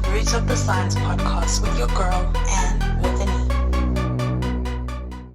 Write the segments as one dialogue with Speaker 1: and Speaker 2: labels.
Speaker 1: the Roots of the Science podcast with your girl, Anne with an E.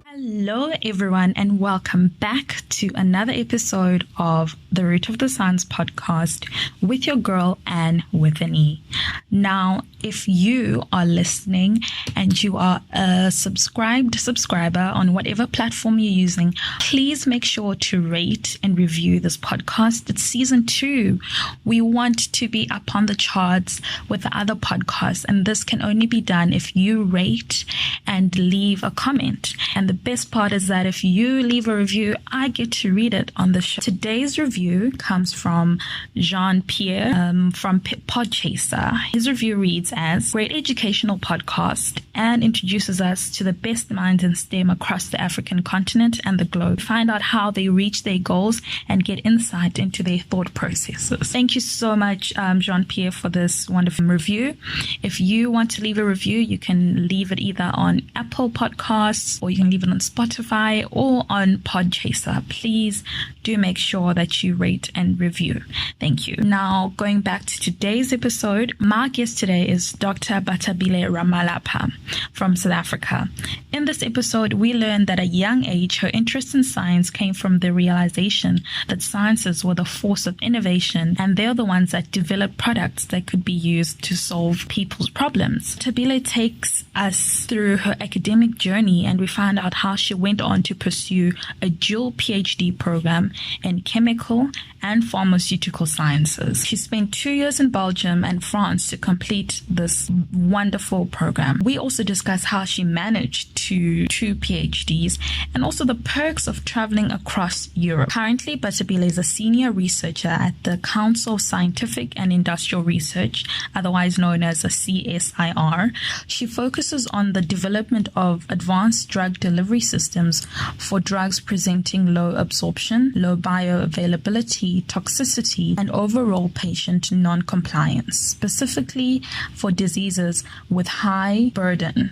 Speaker 2: Hello, everyone, and welcome back to another episode of the Root of the Science podcast with your girl, Anne with an E. Now, if you are listening and you are a subscriber on whatever platform you're using, please make sure to rate and review this podcast. It's season 2. We want to be up on the charts with the other podcasts, and this can only be done if you rate and leave a comment. And the best part is that if you leave a review, I get to read it on the show. Today's review comes from Jean-Pierre from Podchaser. His review reads as great educational podcast and introduces us to the best minds in STEM across the African continent and the globe. Find out how they reach their goals and get insight into their thought processes. Thank you so much, Jean-Pierre, for this wonderful review. If you want to leave a review, you can leave it either on Apple Podcasts or you can leave it on Spotify or on Podchaser. Please do make sure that you rate and review. Thank you. Now, going back to today's episode, my guest today is Dr. Bathabile Ramalapa from South Africa. In this episode, we learned that at a young age, her interest in science came from the realization that sciences were the force of innovation and they're the ones that develop products that could be used to solve people's problems. Bathabile takes us through her academic journey and we find out how she went on to pursue a dual PhD program in chemical and pharmaceutical sciences. She spent 2 years in Belgium and France to complete this wonderful program. We also discuss how she managed two PhDs and also the perks of traveling across Europe. Currently, Bathabile is a senior researcher at the Council of Scientific and Industrial Research, otherwise known as a CSIR. She focuses on the development of advanced drug delivery systems for drugs presenting low absorption, low bioavailability, toxicity, and overall patient non-compliance, specifically for diseases with high burden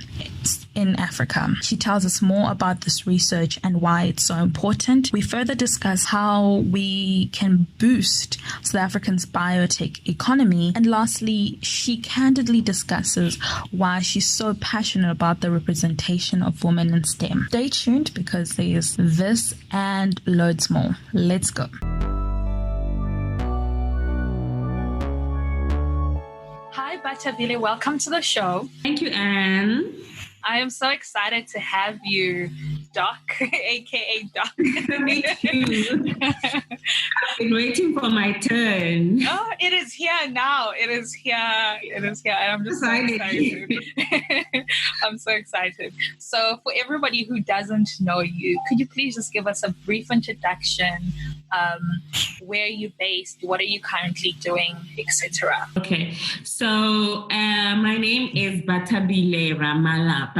Speaker 2: in Africa. She tells us more about this research and why it's so important. We further discuss how we can boost South Africa's biotech economy. And lastly, she candidly discusses why she's so passionate about the representation of women in STEM. Stay tuned because there's this and loads more. Let's go. Hi, Bathabile. Welcome to the show.
Speaker 3: Thank you, Anne.
Speaker 2: I am so excited to have you, Doc, aka Doc.
Speaker 3: Me too. I've been waiting for my turn.
Speaker 2: Oh, it is here now. It is here. And I'm just so excited. I'm so excited. So for everybody who doesn't know you, could you please just give us a brief introduction? Where are you based? What are you currently doing, etc.?
Speaker 3: Okay. So my name is Bathabile Ramalapa.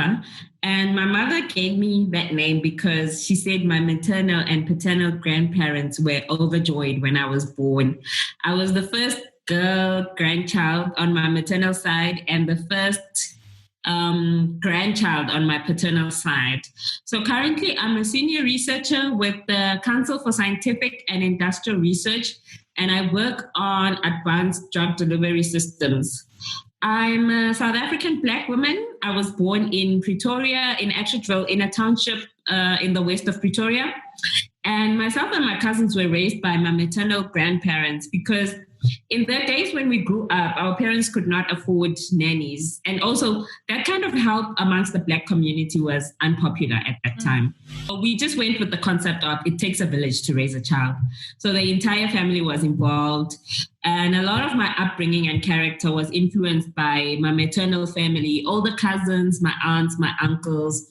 Speaker 3: And my mother gave me that name because she said my maternal and paternal grandparents were overjoyed when I was born. I was the first girl grandchild on my maternal side and the first grandchild on my paternal side. So currently I'm a senior researcher with the Council for Scientific and Industrial Research, and I work on advanced drug delivery systems. I'm a South African Black woman. I was born in Pretoria, in Atteridgeville, in a township in the west of Pretoria. And myself and my cousins were raised by my maternal grandparents because in the days when we grew up, our parents could not afford nannies. And also that kind of help amongst the Black community was unpopular at that time. We just went with the concept of it takes a village to raise a child. So the entire family was involved. And a lot of my upbringing and character was influenced by my maternal family, all the cousins, my aunts, my uncles.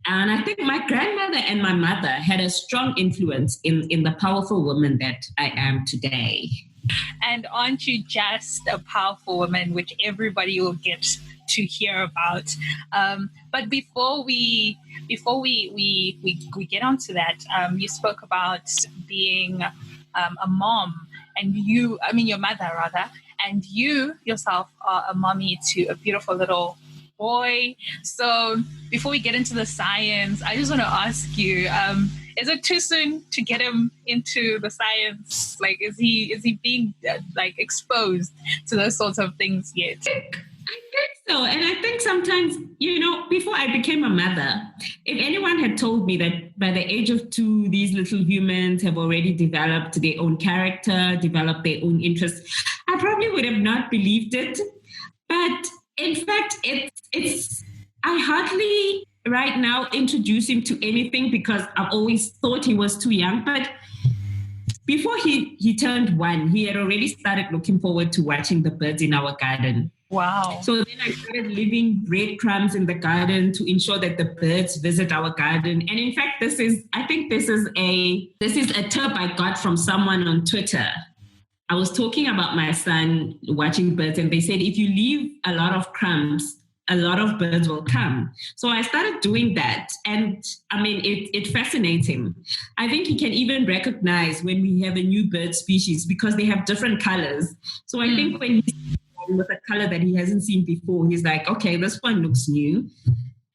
Speaker 3: And I think my grandmother and my mother had a strong influence in the powerful woman that I am today.
Speaker 2: And aren't you just a powerful woman, which everybody will get to hear about? But before we get onto that, you spoke about being a mom, and your mother rather, and you yourself are a mommy to a beautiful little boy. So before we get into the science, I just want to ask you, is it too soon to get him into the science? Like, is he being like exposed to those sorts of things yet?
Speaker 3: I think so. And I think sometimes, before I became a mother, if anyone had told me that by the age of 2, these little humans have already developed their own character, developed their own interests, I probably would have not believed it. But in fact, I hardly right now introduce him to anything because I've always thought he was too young. But before he turned 1, he had already started looking forward to watching the birds in our garden.
Speaker 2: Wow.
Speaker 3: So then I started leaving breadcrumbs in the garden to ensure that the birds visit our garden. And in fact, this is a tip I got from someone on Twitter. I was talking about my son watching birds, and they said, if you leave a lot of crumbs, a lot of birds will come. So I started doing that. And I mean, it fascinates him. I think he can even recognize when we have a new bird species because they have different colors. So I think when he's with a color that he hasn't seen before, he's like, okay, this one looks new.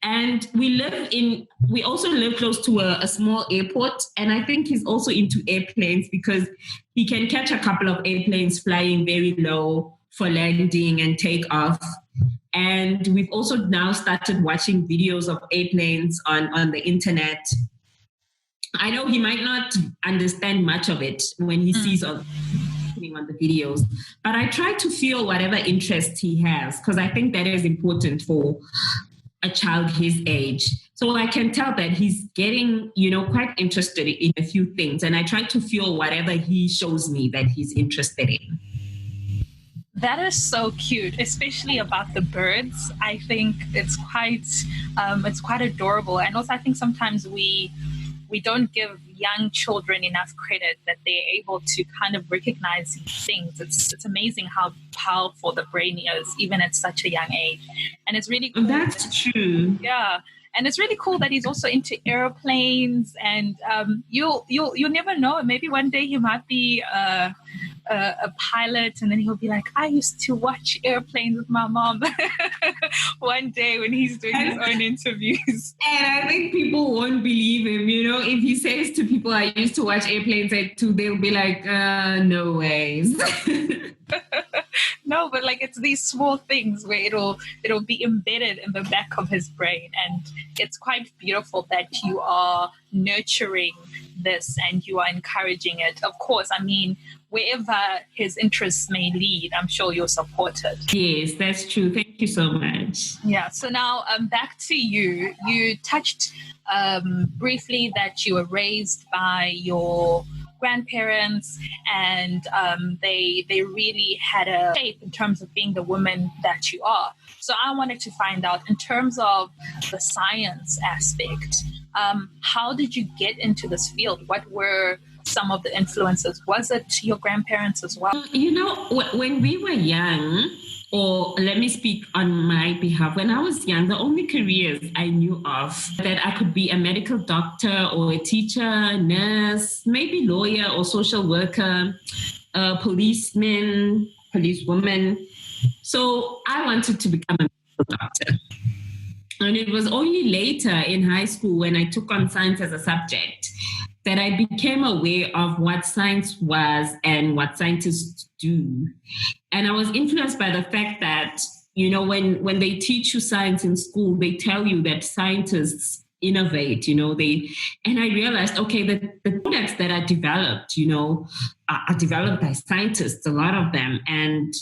Speaker 3: And we also live close to a small airport. And I think he's also into airplanes because he can catch a couple of airplanes flying very low for landing and takeoff. And we've also now started watching videos of airplanes on the internet. I know he might not understand much of it when he sees on the videos, but I try to feel whatever interest he has because I think that is important for a child his age. So I can tell that he's getting, quite interested in a few things, and I try to feel whatever he shows me that he's interested in.
Speaker 2: That is so cute, especially about the birds. I think it's quite adorable, and also I think sometimes we don't give young children enough credit that they're able to kind of recognize these things. It's amazing how powerful the brain is, even at such a young age. And it's really cool.
Speaker 3: That's true.
Speaker 2: Yeah. And it's really cool that he's also into airplanes, and you'll never know. Maybe one day he might be a pilot, and then he'll be like, I used to watch airplanes with my mom. One day when he's doing his own interviews.
Speaker 3: And I think people won't believe him. If he says to people, I used to watch airplanes at 2, they'll be like, no ways.
Speaker 2: No, but like it's these small things where it'll be embedded in the back of his brain, and it's quite beautiful that you are nurturing this and you are encouraging it. Of course, I mean, wherever his interests may lead, I'm sure you'll support it.
Speaker 3: Yes, that's true. Thank you so much.
Speaker 2: Yeah. So now back to you. You touched briefly that you were raised by your grandparents, and they really had a shape in terms of being the woman that you are. So I wanted to find out, in terms of the science aspect, how did you get into this field? What were some of the influences? Was it your grandparents as well?
Speaker 3: When we were young, or let me speak on my behalf, when I was young, the only careers I knew of that I could be a medical doctor or a teacher, nurse, maybe lawyer or social worker, policeman, policewoman. So I wanted to become a medical doctor. And it was only later in high school when I took on science as a subject that I became aware of what science was and what scientists do. And I was influenced by the fact that, when they teach you science in school, they tell you that scientists innovate, and I realized, okay, the products that are developed, are developed by scientists, a lot of them. And,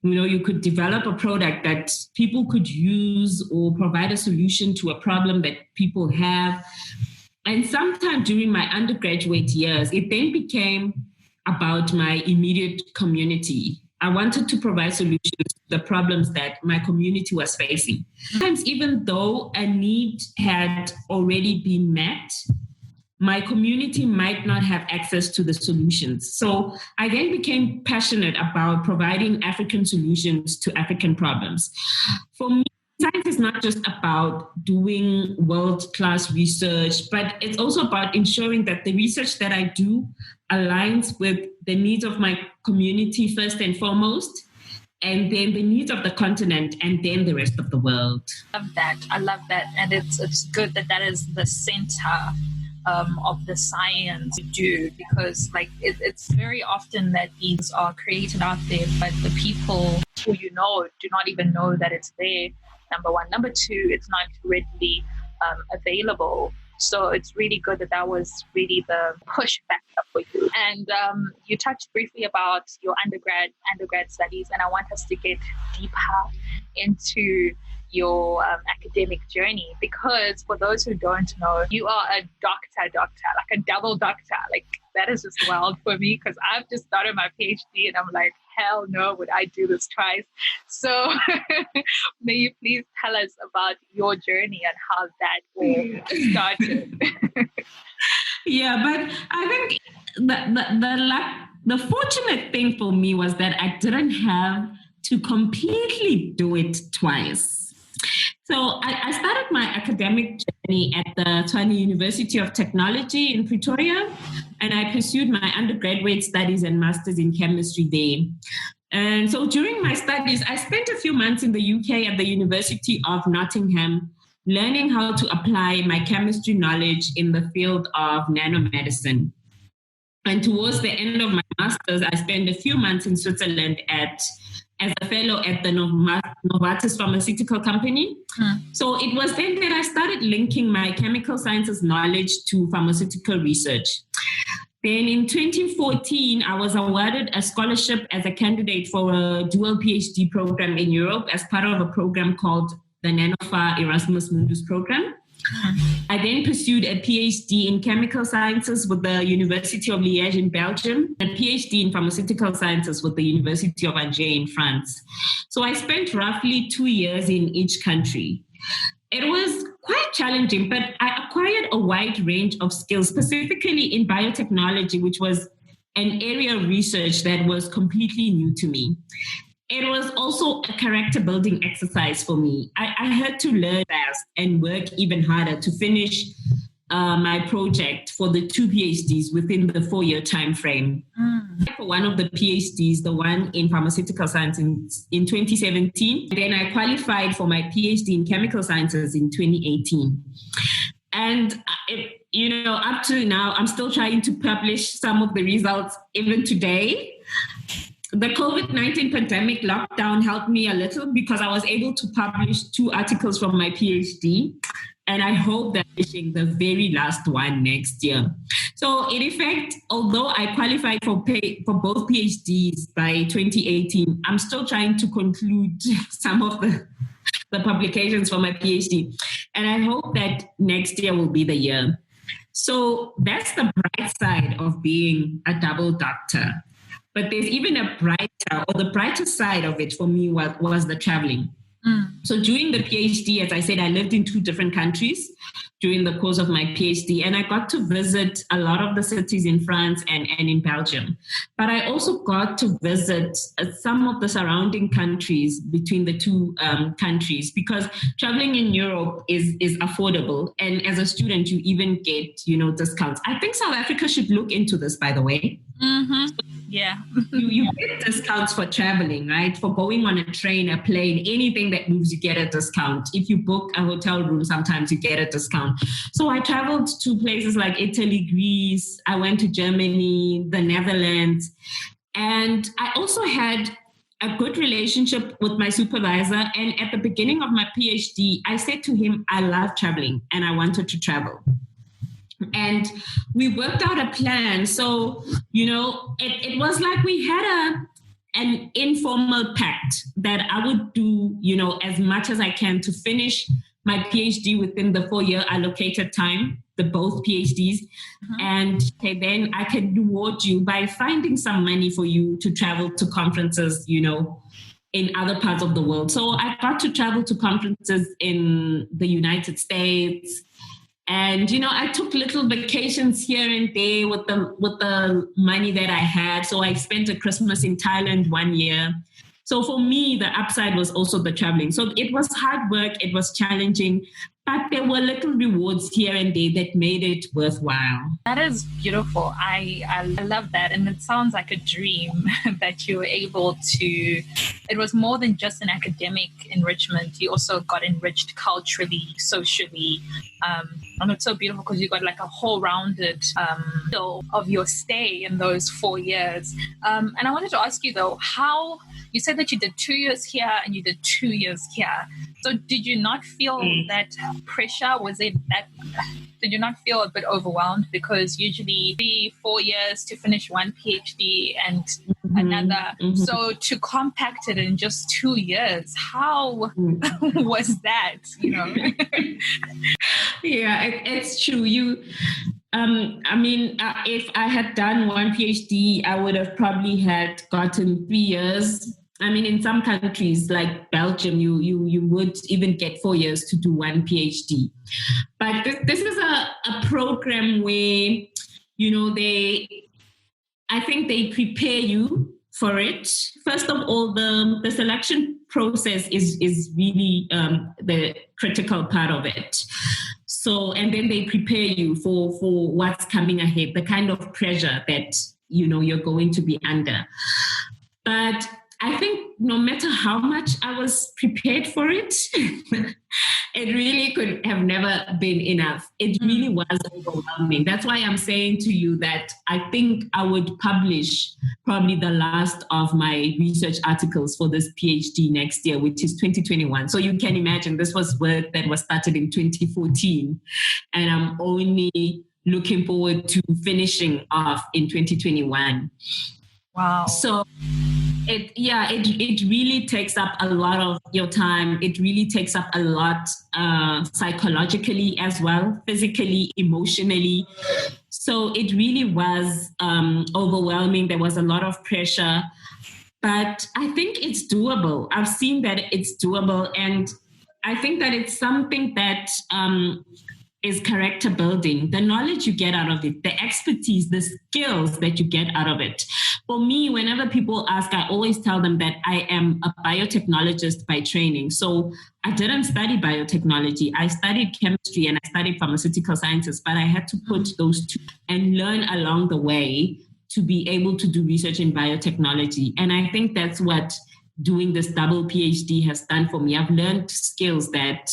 Speaker 3: you could develop a product that people could use or provide a solution to a problem that people have. And sometime during my undergraduate years, it then became about my immediate community. I wanted to provide solutions to the problems that my community was facing. Sometimes, even though a need had already been met, my community might not have access to the solutions. So I then became passionate about providing African solutions to African problems. For me, science is not just about doing world-class research, but it's also about ensuring that the research that I do aligns with the needs of my community first and foremost, and then the needs of the continent, and then the rest of the world.
Speaker 2: I love that. And it's good that is the center of the science you do, because like it's very often that these are created out there, but the people who do not even know that it's there. Number one. Number two, it's not readily available. So it's really good that was really the push factor for you. And you touched briefly about your undergrad studies, and I want us to get deeper into your academic journey, because for those who don't know, you are a doctor, like a double doctor. Like that is just wild for me, because I've just started my PhD and I'm like, hell no, would I do this twice? So may you please tell us about your journey and how that all started.
Speaker 3: Yeah, but I think the fortunate thing for me was that I didn't have to completely do it twice. So I started my academic journey at the Tshwane University of Technology in Pretoria, and I pursued my undergraduate studies and masters in chemistry there. And so during my studies, I spent a few months in the UK at the University of Nottingham, learning how to apply my chemistry knowledge in the field of nanomedicine. And towards the end of my master's, I spent a few months in Switzerland as a fellow at the Novartis pharmaceutical company. So it was then that I started linking my chemical sciences knowledge to pharmaceutical research. Then in 2014, I was awarded a scholarship as a candidate for a dual PhD program in Europe as part of a program called the Nanopha Erasmus Mundus program. I then pursued a PhD in chemical sciences with the University of Liège in Belgium, a PhD in pharmaceutical sciences with the University of Angers in France. So I spent roughly 2 years in each country. It was quite challenging, but I acquired a wide range of skills, specifically in biotechnology, which was an area of research that was completely new to me. It was also a character building exercise for me. I had to learn fast and work even harder to finish my project for the 2 PhDs within the 4-year time frame. For one of the PhDs, the one in pharmaceutical science in 2017, and then I qualified for my PhD in chemical sciences in 2018. And, up to now, I'm still trying to publish some of the results even today. The COVID-19 pandemic lockdown helped me a little because I was able to publish 2 articles from my PhD, and I hope that I'm finishing the very last one next year. So in effect, although I qualified for both PhDs by 2018, I'm still trying to conclude some of the publications for my PhD, and I hope that next year will be the year. So that's the bright side of being a double doctor. But there's even the brighter side of it for me was the traveling. So during the PhD, as I said, I lived in 2 different countries during the course of my PhD, and I got to visit a lot of the cities in France and in Belgium. But I also got to visit some of the surrounding countries between the 2 countries, because traveling in Europe is affordable. And as a student, you even get, discounts. I think South Africa should look into this, by the way.
Speaker 2: Yeah.
Speaker 3: you get discounts for traveling, right? For going on a train, a plane, anything that moves, you get a discount. If you book a hotel room, sometimes you get a discount. So I traveled to places like Italy, Greece. I went to Germany, the Netherlands. And I also had a good relationship with my supervisor. And at the beginning of my PhD, I said to him, I love traveling and I wanted to travel. And we worked out a plan. So, it was like we had an informal pact that I would do, as much as I can to finish my PhD within the 4-year allocated time, both PhDs. And then I can reward you by finding some money for you to travel to conferences, in other parts of the world. So I got to travel to conferences in the United States. And, I took little vacations here and there with the money that I had. So I spent a Christmas in Thailand 1 year. So for me, the upside was also the traveling. So it was hard work, it was challenging, but there were little rewards here and there that made it worthwhile.
Speaker 2: That is beautiful. I love that. And it sounds like a dream that you were able to, it was more than just an academic enrichment. You also got enriched culturally, socially. And it's so beautiful because you got like a whole rounded of your stay in those 4 years. And I wanted to ask you though, how, you said that you did 2 years here and you did 2 years here. So did you not feel that pressure? Did you not feel a bit overwhelmed? Because usually 3-4 years to finish one PhD and another. Mm-hmm. So to compact it in just 2 years, how was that?
Speaker 3: Yeah, it's true. If I had done one PhD, I would have probably had gotten 3 years. I mean, in some countries like Belgium, you would even get 4 years to do one PhD. But this is a program where, I think they prepare you for it. First of all, the selection process is really the critical part of it. So, and then they prepare you for what's coming ahead, the kind of pressure that, you're going to be under. But I think no matter how much I was prepared for it, it really could have never been enough. It really was overwhelming. That's why I'm saying to you that I think I would publish probably the last of my research articles for this PhD next year, which is 2021. So you can imagine this was work that was started in 2014. And I'm only looking forward to finishing off in 2021.
Speaker 2: Wow.
Speaker 3: So it really takes up a lot of your time. It really takes up a lot psychologically as well, physically, emotionally. So it really was overwhelming. There was a lot of pressure, but I think it's doable. I've seen that it's doable. And I think that it's something that is character building, the knowledge you get out of it, the expertise, the skills that you get out of it. For me, whenever people ask, I always tell them that I am a biotechnologist by training. So I didn't study biotechnology. I studied chemistry and I studied pharmaceutical sciences, but I had to put those two and learn along the way to be able to do research in biotechnology. And I think that's what doing this double PhD has done for me. I've learned skills that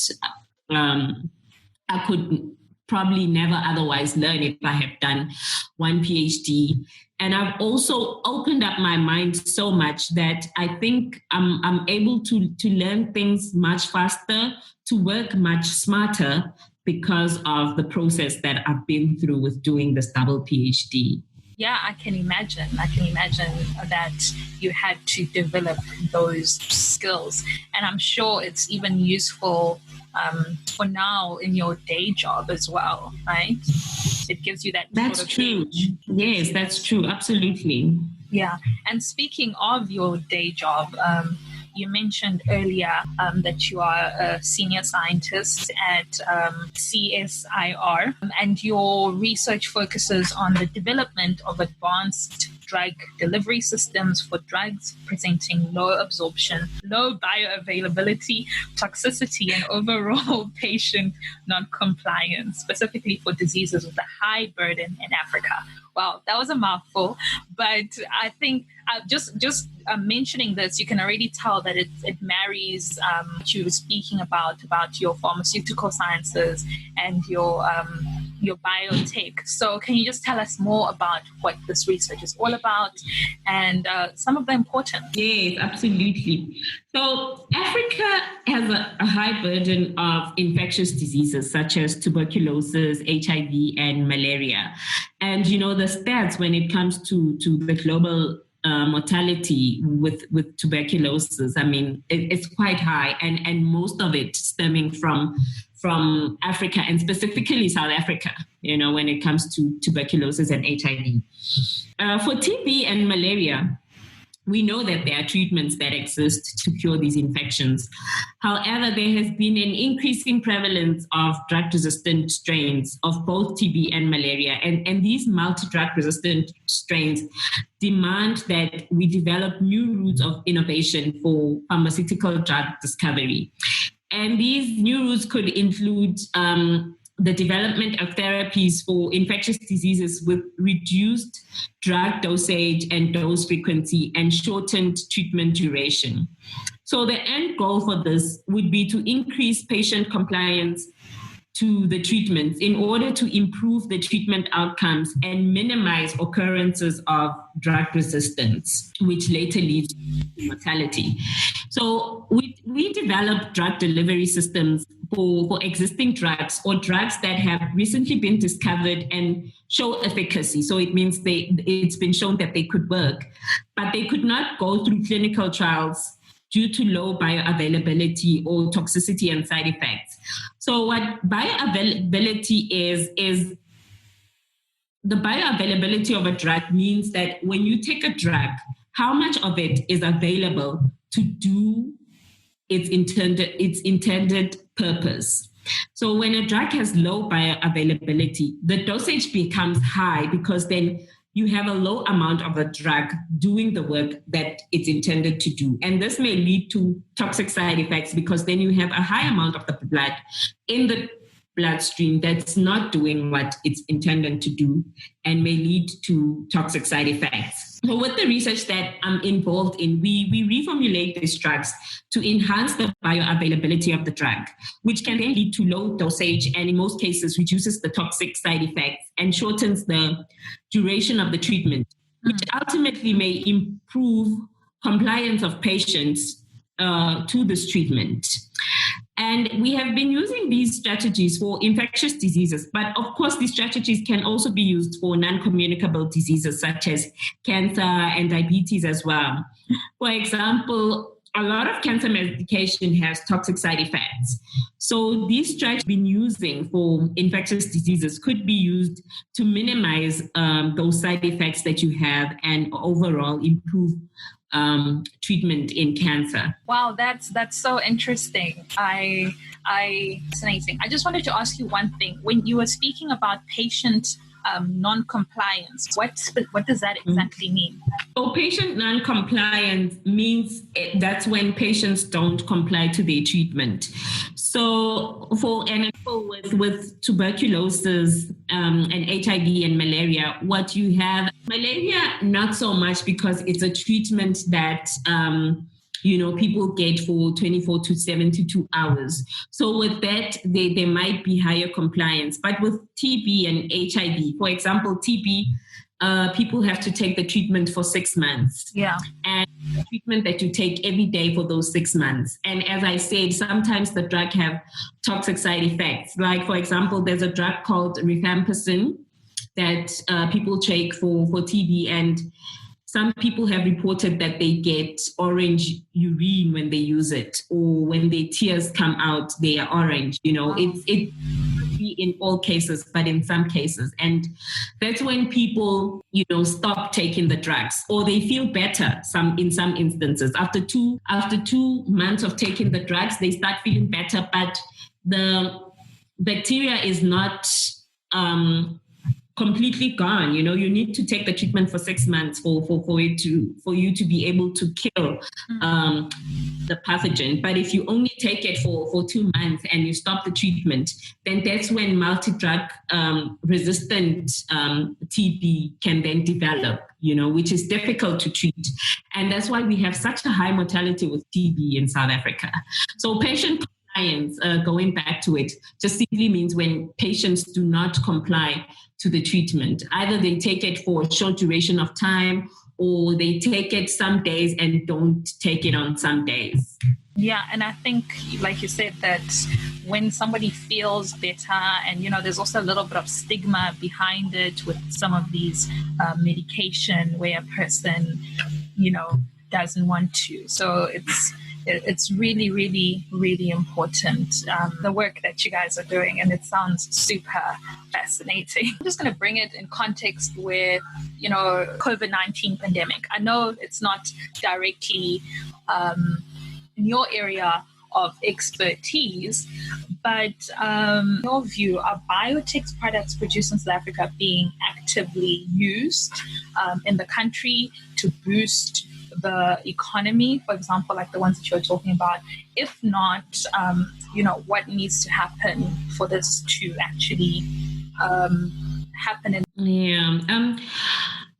Speaker 3: I could probably never otherwise learn if I had done one PhD. And I've also opened up my mind so much that I think I'm able to learn things much faster, to work much smarter because of the process that I've been through with doing this double PhD.
Speaker 2: Yeah, I can imagine that you had to develop those skills. And I'm sure it's even useful for now in your day job as well, right? It gives you that.
Speaker 3: That's sort of true. Gauge. Yes, that's true. Absolutely.
Speaker 2: Yeah. And speaking of your day job, you mentioned earlier that you are a senior scientist at CSIR, and your research focuses on the development of advanced drug delivery systems for drugs presenting low absorption, low bioavailability, toxicity, and overall patient non-compliance, specifically for diseases with a high burden in Africa. Wow, that was a mouthful, but I think just mentioning this, you can already tell that it marries what you were speaking about your pharmaceutical sciences and your biotech. So can you just tell us more about what this research is all about and some of the importance?
Speaker 3: Yes, absolutely. So Africa has a high burden of infectious diseases such as tuberculosis, HIV, and malaria. And, the stats when it comes to the global mortality with tuberculosis, I mean, it's quite high, and most of it stemming from Africa and specifically South Africa, when it comes to tuberculosis and HIV. For TB and malaria, we know that there are treatments that exist to cure these infections. However, there has been an increasing prevalence of drug-resistant strains of both TB and malaria. And these multi-drug resistant strains demand that we develop new routes of innovation for pharmaceutical drug discovery. And these new routes could include the development of therapies for infectious diseases with reduced drug dosage and dose frequency and shortened treatment duration. So the end goal for this would be to increase patient compliance to the treatments in order to improve the treatment outcomes and minimize occurrences of drug resistance, which later leads to mortality. So we develop drug delivery systems for existing drugs or drugs that have recently been discovered and show efficacy. So it means it's been shown that they could work, but they could not go through clinical trials due to low bioavailability or toxicity and side effects. So what bioavailability is the bioavailability of a drug means that when you take a drug, how much of it is available to do its intended purpose. So when a drug has low bioavailability, the dosage becomes high because then you have a low amount of a drug doing the work that it's intended to do. And this may lead to toxic side effects because then you have a high amount of the blood in the bloodstream that's not doing what it's intended to do and may lead to toxic side effects. So with the research that I'm involved in, we reformulate these drugs to enhance the bioavailability of the drug, which can then lead to low dosage and in most cases reduces the toxic side effects and shortens the duration of the treatment, which ultimately may improve compliance of patients to this treatment. And we have been using these strategies for infectious diseases, but of course, these strategies can also be used for non-communicable diseases such as cancer and diabetes as well. For example, a lot of cancer medication has toxic side effects. So these strategies been using for infectious diseases could be used to minimize those side effects that you have and overall improve treatment in cancer.
Speaker 2: Wow, that's so interesting. Fascinating. I just wanted to ask you one thing. When you were speaking about patient non-compliance, what does that exactly mean?
Speaker 3: So patient non-compliance means that's when patients don't comply to their treatment. So for an example, with tuberculosis and HIV and malaria, what you have, malaria, not so much because it's a treatment that people get for 24 to 72 hours. So with that, there might be higher compliance. But with TB and HIV, for example, TB, people have to take the treatment for 6 months.
Speaker 2: Yeah.
Speaker 3: And the treatment that you take every day for those 6 months. And as I said, sometimes the drug have toxic side effects. Like, for example, there's a drug called rifampicin that people take for TB, and some people have reported that they get orange urine when they use it, or when their tears come out, they are orange. Wow. It could be in all cases, but in some cases. And that's when people, stop taking the drugs, or they feel better in some instances. After two months of taking the drugs, they start feeling better, but the bacteria is not completely gone. You need to take the treatment for 6 months for you to be able to kill the pathogen. But if you only take it for 2 months and you stop the treatment, then that's when multi-drug resistant TB can then develop, which is difficult to treat. And that's why we have such a high mortality with TB in South Africa. So patient compliance, going back to it, just simply means when patients do not comply to the treatment. Either they take it for a short duration of time, or they take it some days and don't take it on some days.
Speaker 2: Yeah, and I think, like you said, that when somebody feels better, and there's also a little bit of stigma behind it with some of these medication where a person, doesn't want to. So it's really, really, really important, the work that you guys are doing, and it sounds super fascinating. I'm just going to bring it in context with, COVID-19 pandemic. I know it's not directly in your area of expertise, but in your view, are biotech products produced in South Africa being actively used in the country to boost the economy, for example, like the ones that you're talking about? If not, what needs to happen for this to actually happen?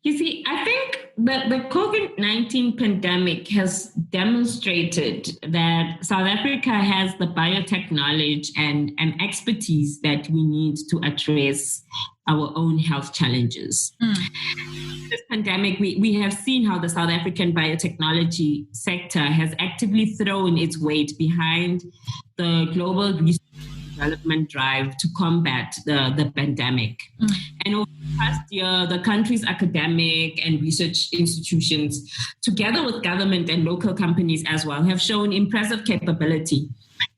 Speaker 3: You see, I think that the COVID-19 pandemic has demonstrated that South Africa has the biotech knowledge and expertise that we need to address our own health challenges. This pandemic, we have seen how the South African biotechnology sector has actively thrown its weight behind the global research development drive to combat the pandemic. And over the past year, the country's academic and research institutions, together with government and local companies as well, have shown impressive capability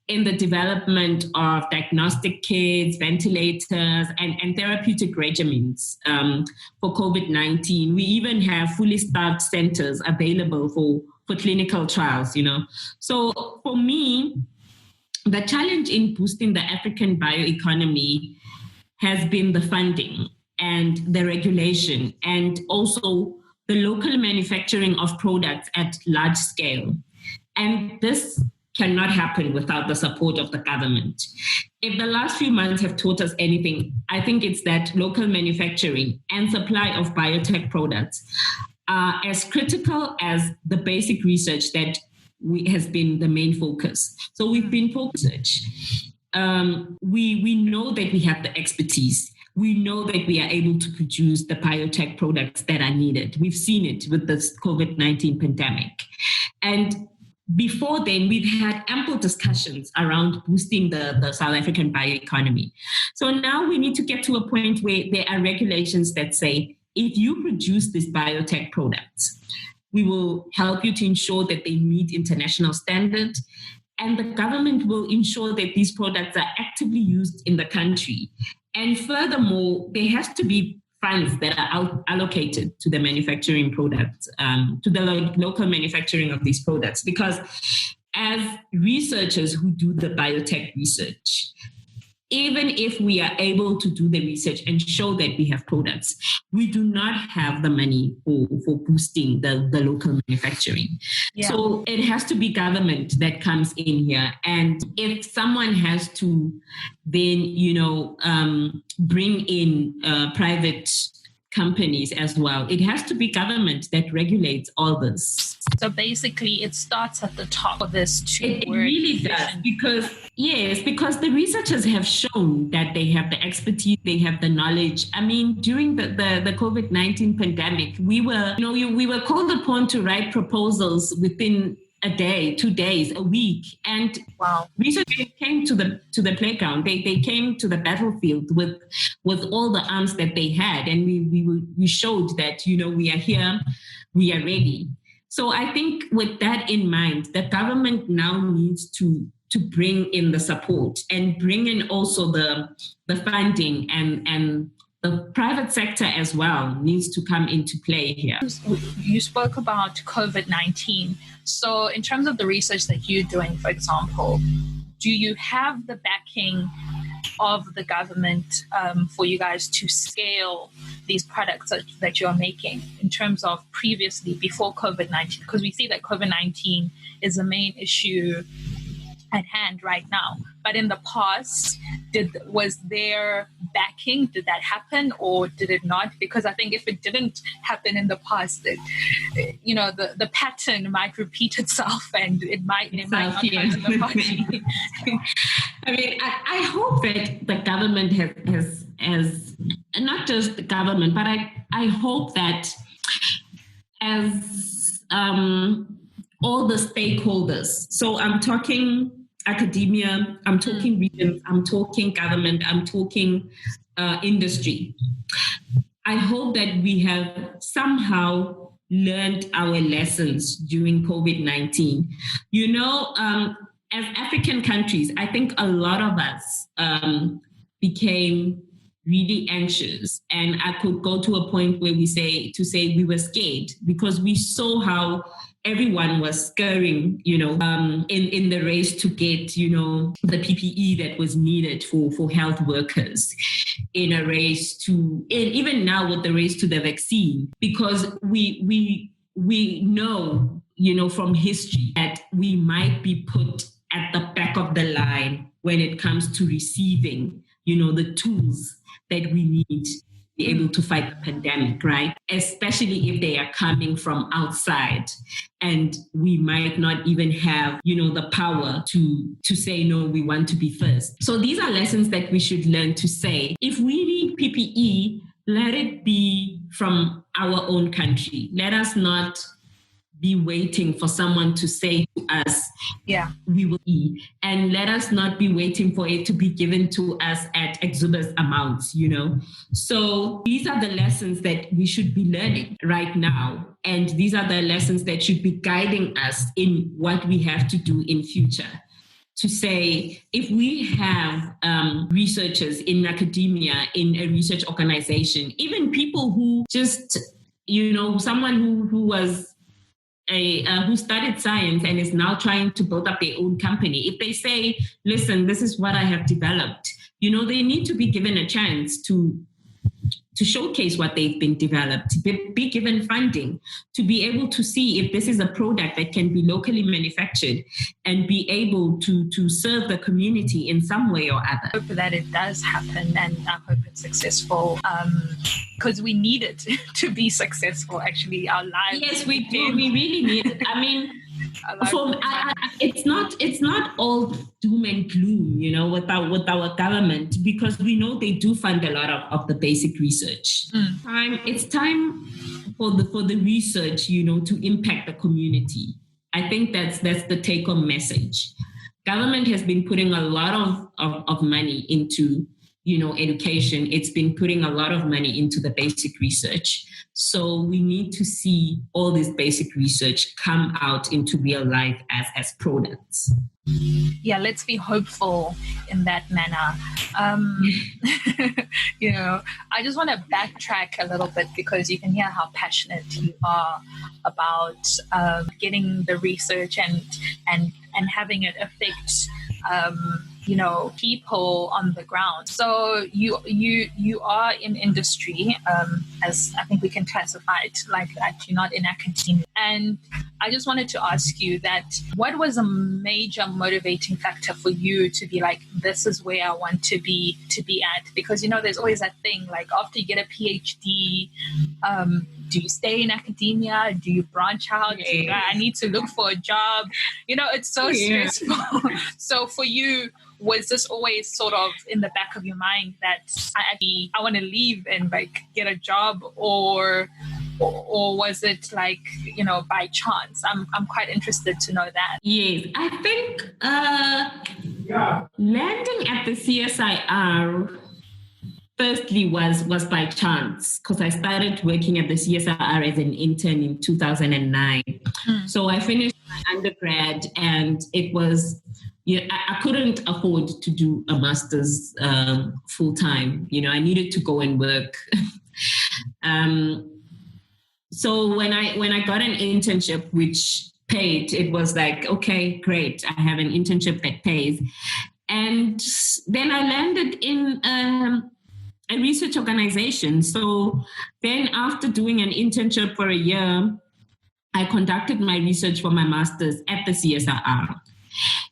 Speaker 3: in the development of diagnostic kits, ventilators, and therapeutic regimens for COVID-19. We even have fully staffed centers available for clinical trials, So for me, the challenge in boosting the African bioeconomy has been the funding and the regulation, and also the local manufacturing of products at large scale. And this cannot happen without the support of the government. If the last few months have taught us anything, I think it's that local manufacturing and supply of biotech products are as critical as the basic research that has been the main focus. So we've been focused. We know that we have the expertise. We know that we are able to produce the biotech products that are needed. We've seen it with this COVID-19 pandemic. And before then, we've had ample discussions around boosting the South African bioeconomy. So now we need to get to a point where there are regulations that say, if you produce these biotech products, we will help you to ensure that they meet international standards, and the government will ensure that these products are actively used in the country. And furthermore, there has to be funds that are allocated to the manufacturing products, to the local manufacturing of these products. Because as researchers who do the biotech research, even if we are able to do the research and show that we have products, we do not have the money for boosting the local manufacturing. Yeah. So it has to be government that comes in here. And if someone has to then, bring in private companies as well, it has to be government that regulates all this.
Speaker 2: So basically, it starts at the top of this
Speaker 3: It really does, because the researchers have shown that they have the expertise, they have the knowledge. I mean, during the COVID-19 pandemic, we were called upon to write proposals within a day, 2 days, a week, and researchers came to the playground. They came to the battlefield with all the arms that they had, and we showed that we are here, we are ready. So I think with that in mind, the government now needs to bring in the support and bring in also the funding, and the private sector as well needs to come into play here.
Speaker 2: You spoke about COVID-19. So in terms of the research that you're doing, for example, do you have the backing of the government for you guys to scale these products that you're making in terms of previously, before COVID-19? Because we see that COVID-19 is the main issue at hand right now. But in the past, was there backing? Did that happen or did it not? Because I think if it didn't happen in the past, the pattern might repeat itself, and it might not come to the party.
Speaker 3: I mean, I hope that the government has not just the government, but I hope that as all the stakeholders, so I'm talking academia, I'm talking regions, I'm talking government, I'm talking industry. I hope that we have somehow learned our lessons during COVID-19. As African countries, I think a lot of us became really anxious, and I could go to a point where we we were scared because we saw how everyone was scurrying, in the race to get, the PPE that was needed for health workers, in a race to, and even now with the race to the vaccine, because we know, from history that we might be put at the back of the line when it comes to receiving, the tools that we need to be able to fight the pandemic, right? Especially if they are coming from outside, and we might not even have, the power to say, no, we want to be first. So these are lessons that we should learn to say, if we need PPE, let it be from our own country. Let us not be waiting for someone to say to us, we will eat. And let us not be waiting for it to be given to us at exuberant amounts, So these are the lessons that we should be learning right now. And these are the lessons that should be guiding us in what we have to do in future. To say, if we have researchers in academia, in a research organization, even people who just, someone who was who studied science and is now trying to build up their own company, if they say, listen, this is what I have developed, they need to be given a chance to showcase what they've been developed, to be given funding, to be able to see if this is a product that can be locally manufactured and be able to serve the community in some way or other.
Speaker 2: I hope that it does happen, and I hope it's successful, because we need it to be successful, actually, our lives.
Speaker 3: Yes, we do. We really need it. I mean, it's not all doom and gloom, with our government, because we know they do fund a lot of the basic research. It's time for the research, to impact the community. I think that's the take-home message. Government has been putting a lot of money into, education. It's been putting a lot of money into the basic research. So we need to see all this basic research come out into real life as products.
Speaker 2: Yeah, let's be hopeful in that manner. I just want to backtrack a little bit, because you can hear how passionate you are about getting the research and having it affect people on the ground. So you are in industry, as I think we can classify it like that. You're not in academia. And I just wanted to ask you that, what was a major motivating factor for you to be like, this is where I want to be at? Because, there's always that thing, like after you get a PhD, do you stay in academia? Do you branch out?
Speaker 3: Yeah.
Speaker 2: I need to look for a job. It's so stressful. So for you, was this always sort of in the back of your mind that I want to leave and get a job, or was it by chance? I'm quite interested to know that.
Speaker 3: Yes, I think landing at the CSIR firstly was by chance, because I started working at the CSIR as an intern in 2009. So I finished my undergrad, and it was, I couldn't afford to do a master's full time. I needed to go and work. So when I got an internship which paid, it was like, okay, great, I have an internship that pays. And then I landed in a research organization. So then after doing an internship for a year, I conducted my research for my master's at the CSIR.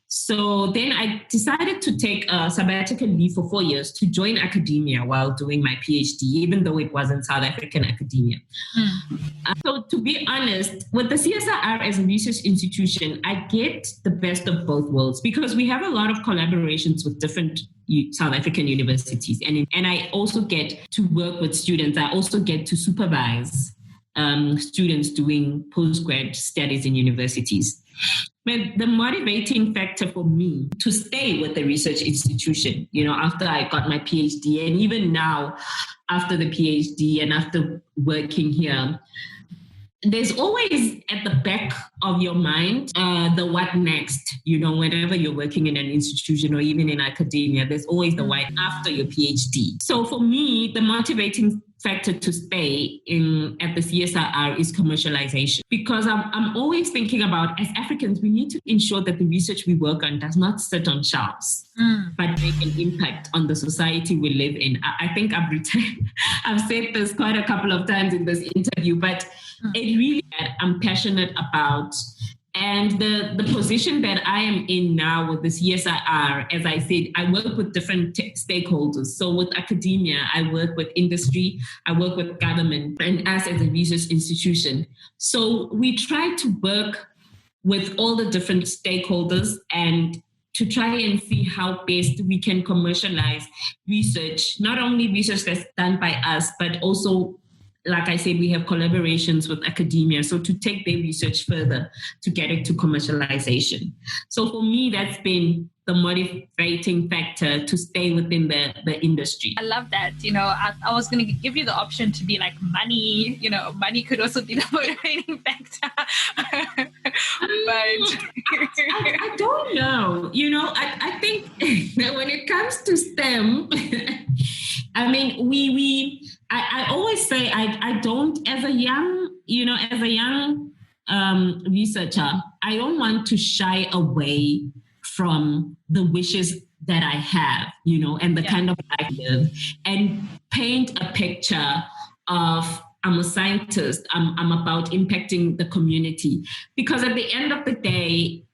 Speaker 3: So then I decided to take a sabbatical leave for 4 years to join academia while doing my PhD, even though it wasn't South African academia. So to be honest, with the CSIR as a research institution, I get the best of both worlds, because we have a lot of collaborations with different South African universities. And I also get to work with students. I also get to supervise students doing postgrad studies in universities. But the motivating factor for me to stay with the research institution, after I got my PhD, and even now after the PhD and after working here, there's always at the back of your mind the what next, whenever you're working in an institution or even in academia, there's always the why after your PhD. So for me, the motivating factor to stay at the CSIR is commercialization, because I'm always thinking about, as Africans, we need to ensure that the research we work on does not sit on shelves, but make an impact on the society we live in. I think I've said this quite a couple of times in this interview, but it really I'm passionate about. And the position that I am in now with the CSIR, as I said, I work with different stakeholders. So with academia, I work with industry, I work with government, and us as a research institution. So we try to work with all the different stakeholders and to try and see how best we can commercialize research, not only research that's done by us, but also, like I said, we have collaborations with academia. So to take their research further to get it to commercialization. So for me, that's been the motivating factor to stay within the industry.
Speaker 2: I love that. I was going to give you the option to be like money. Money could also be the motivating factor. But
Speaker 3: I don't know. I think that when it comes to STEM, I mean, I always say I don't, as a young researcher, I don't want to shy away from the wishes that I have, and the kind of life I live, and paint a picture of I'm a scientist, I'm about impacting the community. Because at the end of the day,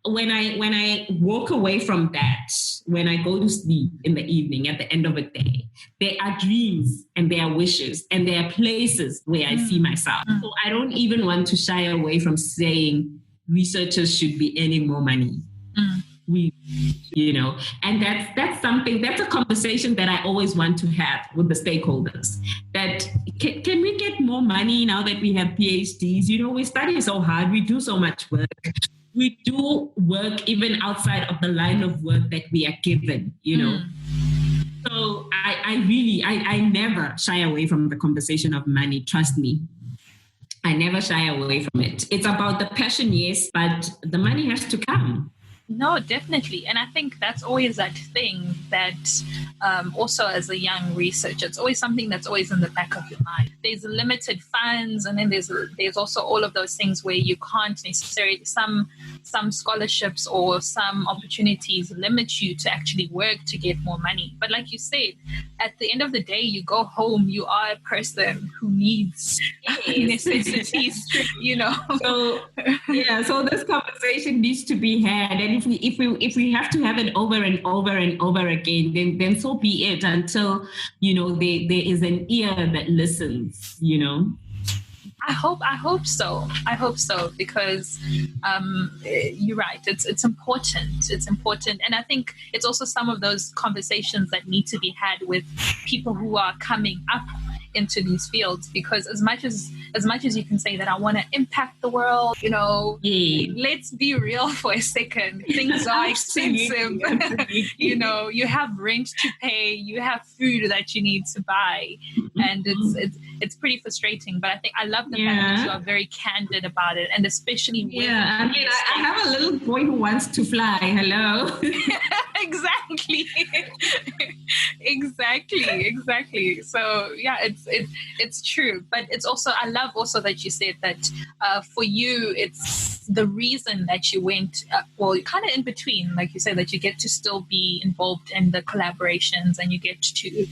Speaker 3: when I walk away from that, when I go to sleep in the evening at the end of the day, there are dreams and there are wishes and there are places where I see myself. So I don't even want to shy away from saying researchers should be earning more money. And that's something, that's a conversation that I always want to have with the stakeholders. That can we get more money now that we have PhDs? We study so hard, we do so much work. We do work even outside of the line of work that we are given, So I never shy away from the conversation of money. Trust me. I never shy away from it. It's about the passion, yes, but the money has to come.
Speaker 2: No, definitely. And I think that's always that thing that also as a young researcher, it's always something that's always in the back of your mind. There's limited funds, and then there's also all of those things where you can't necessarily, some scholarships or some opportunities limit you to actually work to get more money. But like you said, at the end of the day, you go home, you are a person who needs necessities,
Speaker 3: So this conversation needs to be had. And if we have to have it over and over and over again, then so be it, until there is an ear that listens.
Speaker 2: I hope so. Because you're right. It's important. It's important, and I think it's also some of those conversations that need to be had with people who are coming up into these fields. Because as much as you can say that I want to impact the world, let's be real for a second. Things are expensive. You have rent to pay, you have food that you need to buy, and it's pretty frustrating. But I think I love the fact that you are very candid about it, and especially when
Speaker 3: I have a little boy who wants to fly. Hello. Exactly. So it's true, but it's also, I love also that you said that for you it's the reason that you went kind of in between, like you said, that you get to still be involved in the collaborations and you get to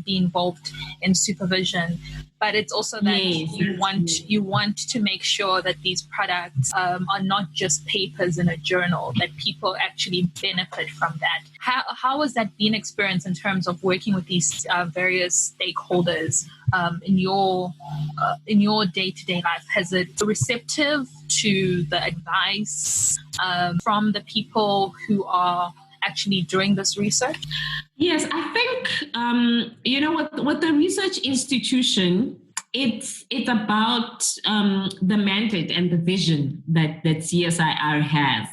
Speaker 3: be involved in supervision, but it's also that you want to make sure that these products are not just papers in a journal, that people actually benefit from that. How has that been experience in terms of working with these various stakeholders in your day-to-day life? Has it been receptive to the advice from the people who are actually doing this research? Yes, I think, with the research institution, It's about the mandate and the vision that CSIR has.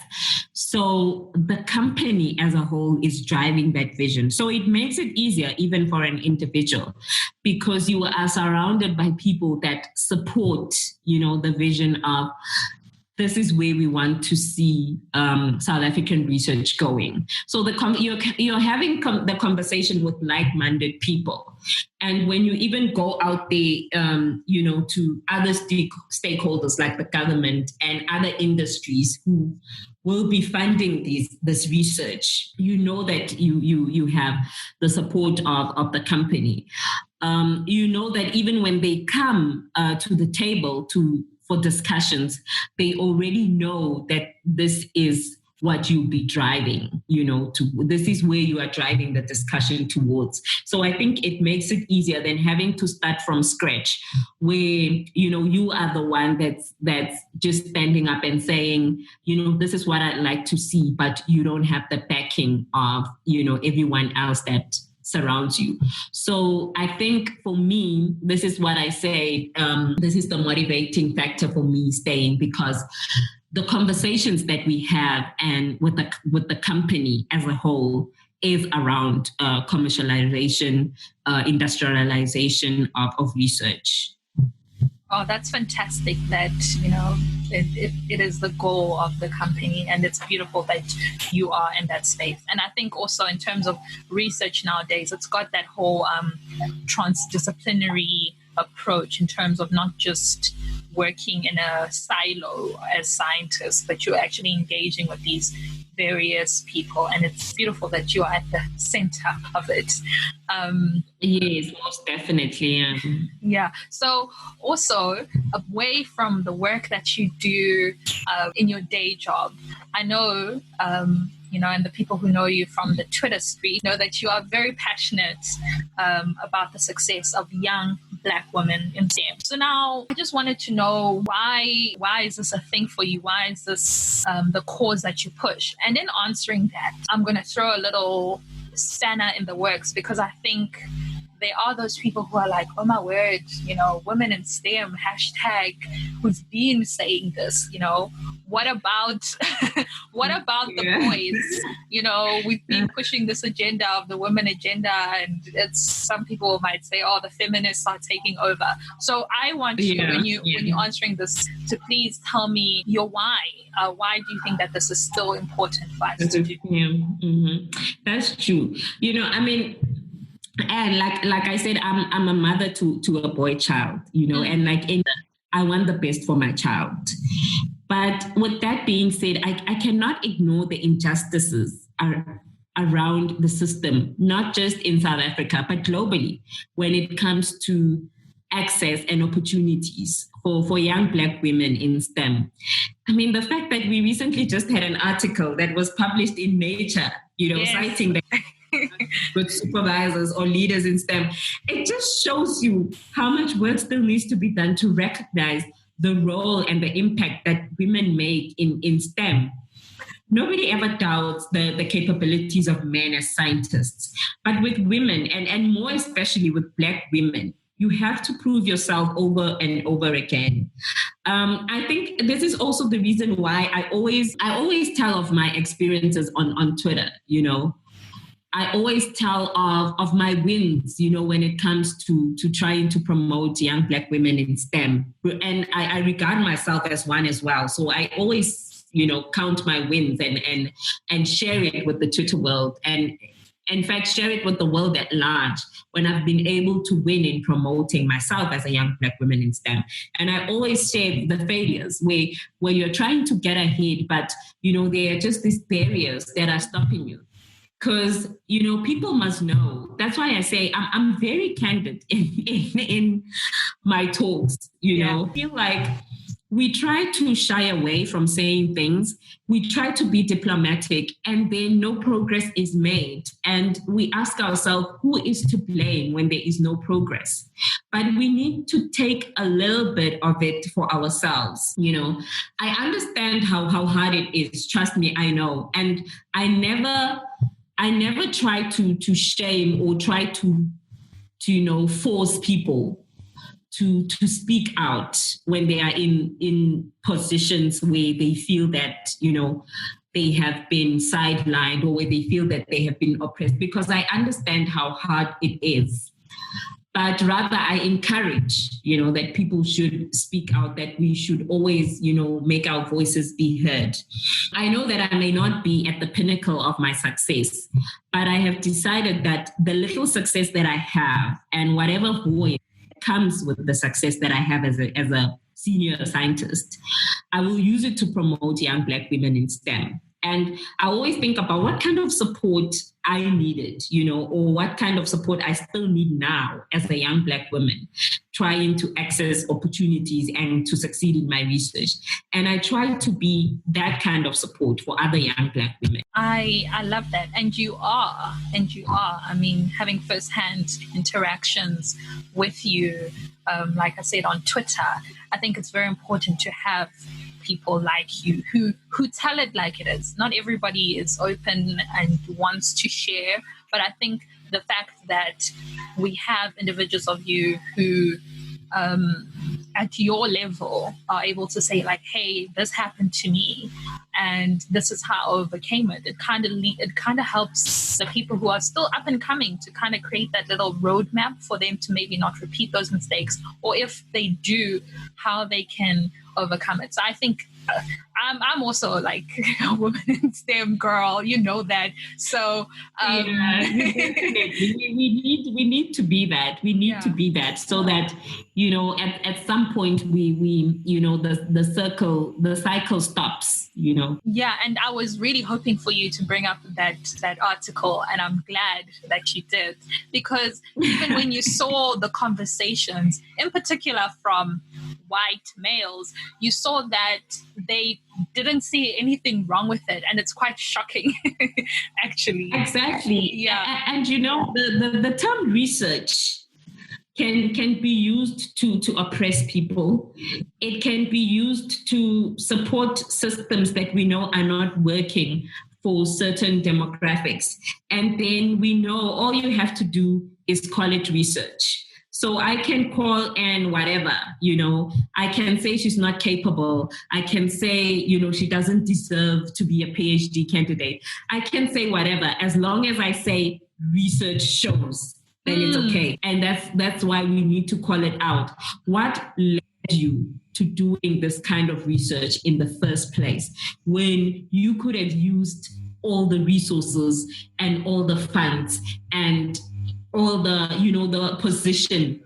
Speaker 3: So the company as a whole is driving that vision. So it makes it easier even for an individual, because you are surrounded by people that support, the vision of, this is where we want to see South African research going. So you're having the conversation with like-minded people. And when you even go out there, to other stakeholders like the government and other industries who will be funding this research, that you have the support of the company. That even when they come to the table for discussions, they already know that this is what you'll be driving, this is where you are driving the discussion towards. So I think it makes it easier than having to start from scratch, where, you are the one that's just standing up and saying, this is what I'd like to see, but you don't have the backing of, everyone else that surrounds you. So I think for me, this is what I say, this is the motivating factor for me staying, because the conversations that we have and with the company as a whole is around commercialization, industrialization of research.
Speaker 2: Oh, that's fantastic that, it is the goal of the company, and it's beautiful that you are in that space. And I think also in terms of research nowadays, it's got that whole transdisciplinary approach in terms of not just working in a silo as scientists, but you're actually engaging with these various people, and it's beautiful that you are at the center of it.
Speaker 3: Yes, most definitely.
Speaker 2: Yeah. So also, away from the work that you do in your day job, I know, and the people who know you from the Twitter street know that you are very passionate about the success of young Black women in STEM. So now I just wanted to know why is this a thing for you? Why is this the cause that you push? And then answering that, I'm going to throw a little spanner in the works, because I think there are those people who are like, oh my word, women in STEM, hashtag, who's been saying this, what about the boys? We've been pushing this agenda of the women agenda, and some people might say, oh, the feminists are taking over. So I want you, when you're answering this, to please tell me your why. Why do you think that this is still important for us to do?
Speaker 3: Mm-hmm. That's true. And like I said, I'm a mother to a boy child, and I want the best for my child. But with that being said, I cannot ignore the injustices around the system, not just in South Africa, but globally, when it comes to access and opportunities for young Black women in STEM. The fact that we recently just had an article that was published in Nature, yes, citing that with supervisors or leaders in STEM, it just shows you how much work still needs to be done to recognize the role and the impact that women make in STEM. Nobody ever doubts the capabilities of men as scientists, but with women, and more especially with Black women, you have to prove yourself over and over again. I think this is also the reason why I always tell of my experiences on Twitter, I always tell of my wins, when it comes to trying to promote young Black women in STEM. And I regard myself as one as well. So I always, count my wins and share it with the Twitter world. And in fact, share it with the world at large when I've been able to win in promoting myself as a young Black woman in STEM. And I always share the failures where you're trying to get ahead, but, there are just these barriers that are stopping you. Because, people must know. That's why I say I'm very candid in my talks, I feel like we try to shy away from saying things. We try to be diplomatic, and then no progress is made. And we ask ourselves, who is to blame when there is no progress? But we need to take a little bit of it for ourselves. I understand how hard it is. Trust me, I know. And I never try to shame or try to force people to speak out when they are in positions where they feel that, they have been sidelined, or where they feel that they have been oppressed, because I understand how hard it is. But rather, I encourage, that people should speak out, that we should always, make our voices be heard. I know that I may not be at the pinnacle of my success, but I have decided that the little success that I have, and whatever voice comes with the success that I have as a senior scientist, I will use it to promote young Black women in STEM. And I always think about what kind of support I needed, or what kind of support I still need now as a young Black woman trying to access opportunities and to succeed in my research. And I try to be that kind of support for other young Black women.
Speaker 2: I love that. And you are. I mean, having firsthand interactions with you, like I said, on Twitter, I think it's very important to have people like you who tell it like it is. Not everybody is open and wants to share, but I think the fact that we have individuals of you who at your level are able to say like, hey, this happened to me and this is how I overcame it. It kind of helps the people who are still up and coming to kind of create that little roadmap for them to maybe not repeat those mistakes, or if they do, how they can overcome it. So I think I'm also like a woman in STEM girl, that. So
Speaker 3: we need to be that. We need to be that, so that at some point we the cycle stops.
Speaker 2: Yeah, and I was really hoping for you to bring up that article, and I'm glad that you did, because even when you saw the conversations, in particular from white males, you saw that they didn't see anything wrong with it, and it's quite shocking, actually.
Speaker 3: Exactly.
Speaker 2: Yeah.
Speaker 3: And the term research can be used to oppress people. It can be used to support systems that we know are not working for certain demographics. And then we know all you have to do is call it research. So I can call Anne whatever, I can say she's not capable. I can say, she doesn't deserve to be a PhD candidate. I can say whatever, as long as I say research shows, then it's okay. And that's why we need to call it out. What led you to doing this kind of research in the first place, when you could have used all the resources and all the funds and all the, the position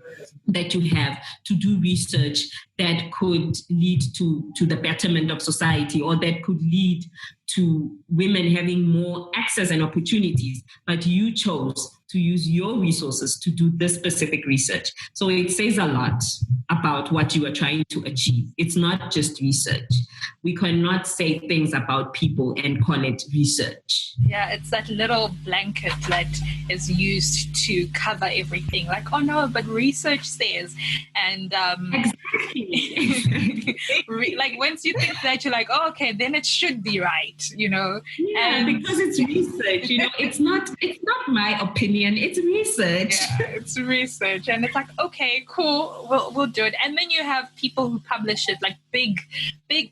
Speaker 3: that you have to do research that could lead to the betterment of society, or that could lead to women having more access and opportunities, but you chose to use your resources to do this specific research. So it says a lot about what you are trying to achieve. It's not just research. We cannot say things about people and call it research.
Speaker 2: Yeah, it's that little blanket that is used to cover everything. Like, oh no, but research says. And
Speaker 3: exactly.
Speaker 2: Like once you think that, you're like, oh, okay, then it should be right,
Speaker 3: Yeah, because it's research. It's not my opinion. It's research.
Speaker 2: Yeah, it's research, and it's like, okay, cool, we'll do it. And then you have people who publish it, like big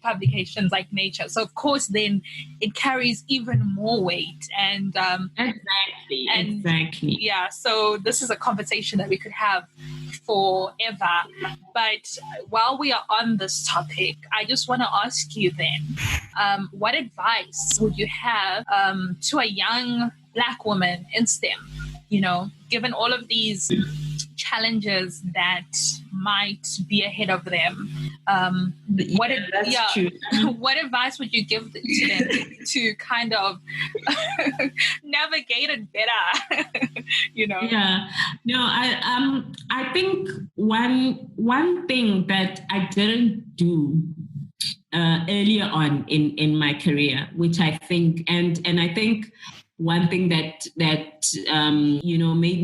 Speaker 2: publications like Nature. So of course, then it carries even more weight. And
Speaker 3: exactly.
Speaker 2: Yeah. So this is a conversation that we could have forever. But while we are on this topic, I just want to ask you then, what advice would you have to a young Black woman in STEM? Given all of these challenges that might be ahead of them, what advice would you give to them to kind of navigate it better?
Speaker 3: Yeah. No, I think one thing that I didn't do earlier on in my career, which I think, and I think one thing that made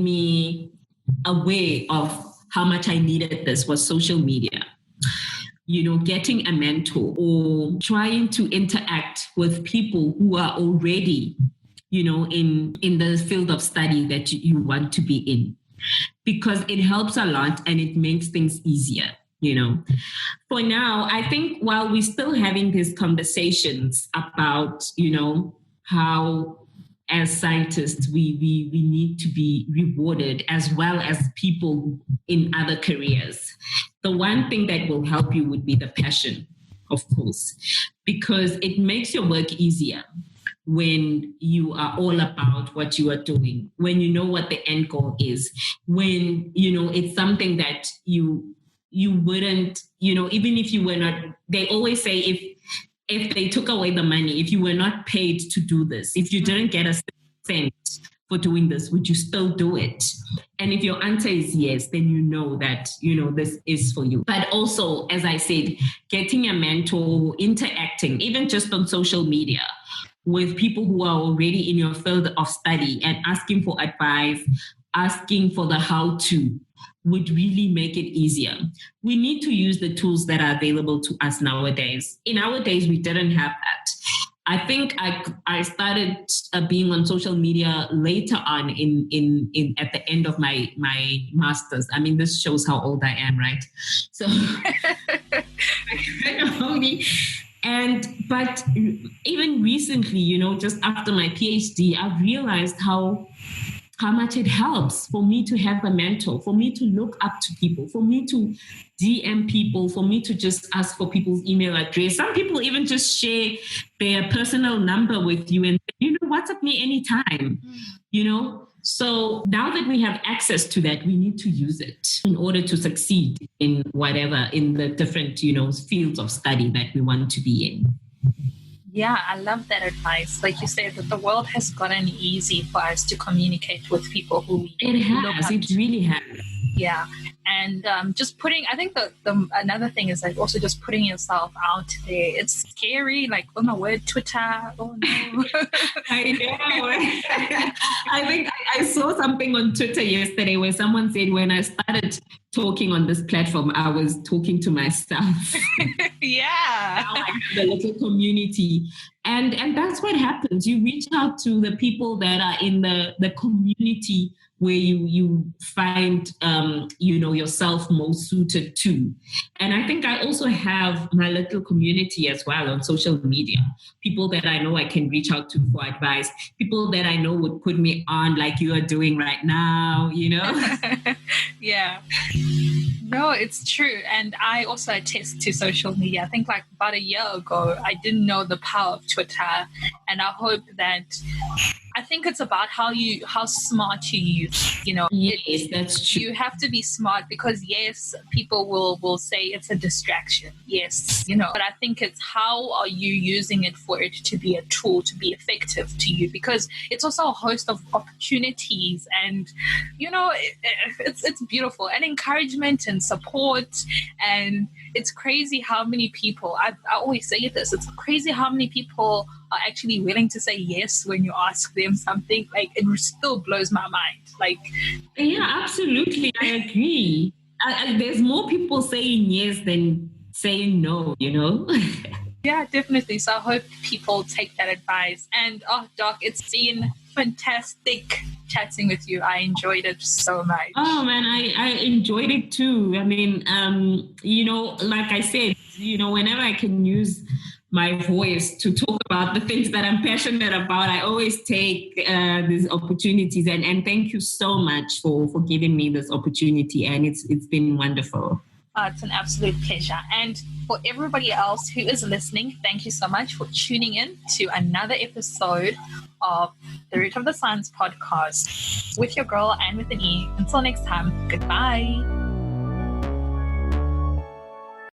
Speaker 3: me aware of how much I needed this was social media. Getting a mentor or trying to interact with people who are already, in the field of study that you want to be in. because it helps a lot and it makes things easier. For now, I think while we're still having these conversations about, how as scientists we need to be rewarded as well as people in other careers, the one thing that will help you would be the passion, of course, because it makes your work easier when you are all about what you are doing, when you know what the end goal is, when, it's something that you wouldn't, even if you were not, they always say if they took away the money, if you were not paid to do this, if you didn't get a cent for doing this, would you still do it? And if your answer is yes, then you know that, this is for you. But also, as I said, getting a mentor, interacting, even just on social media with people who are already in your field of study and asking for advice, asking for the how-to would really make it easier. We need to use the tools that are available to us nowadays. In our days, we didn't have that. I think I started being on social media later on in at the end of my master's. I mean, this shows how old I am, right? So but even recently, just after my PhD, I've realized how much it helps for me to have a mentor, for me to look up to people, for me to DM people, for me to just ask for people's email address. Some people even just share their personal number with you and, WhatsApp me anytime, So now that we have access to that, we need to use it in order to succeed in whatever, in the different, fields of study that we want to be in.
Speaker 2: Yeah, I love that advice. Like you said, that the world has gotten easy for us to communicate with people who we look up to.
Speaker 3: It really has.
Speaker 2: Yeah. And just I think the another thing is like also just putting yourself out there. It's scary, like, oh my word, Twitter, oh no.
Speaker 3: I know. I think I saw something on Twitter yesterday where someone said when I started talking on this platform, I was talking to myself.
Speaker 2: Yeah.
Speaker 3: Now I have a little community. And that's what happens. You reach out to the people that are in the community where you find, yourself most suited to. And I think I also have my little community as well on social media. People that I know I can reach out to for advice. People that I know would put me on like you are doing right now,
Speaker 2: Yeah. No, it's true. And I also attest to social media. I think like about a year ago, I didn't know the power of Twitter. And I hope that I think it's about how smart you use,
Speaker 3: Yes, that's true.
Speaker 2: You have to be smart because, yes, people will say it's a distraction. Yes, but I think it's how are you using it for it to be a tool, to be effective to you, because it's also a host of opportunities and, it's beautiful, and encouragement and support. And it's crazy how many people, I always say this, it's crazy how many people are actually willing to say yes when you ask them something. Like, it still blows my mind. Like,
Speaker 3: yeah, absolutely, I agree. There's more people saying yes than saying no.
Speaker 2: Yeah, definitely. So I hope people take that advice. And Doc, it's been fantastic chatting with you. I enjoyed it so much.
Speaker 3: Oh man, I enjoyed it too. I mean, like I said, whenever I can use my voice to talk about the things that I'm passionate about, I always take these opportunities. And thank you so much for giving me this opportunity. And it's been wonderful.
Speaker 2: It's an absolute pleasure. And for everybody else who is listening, thank you so much for tuning in to another episode of the Root of the Science podcast with your girl and with an E. Until next time, goodbye.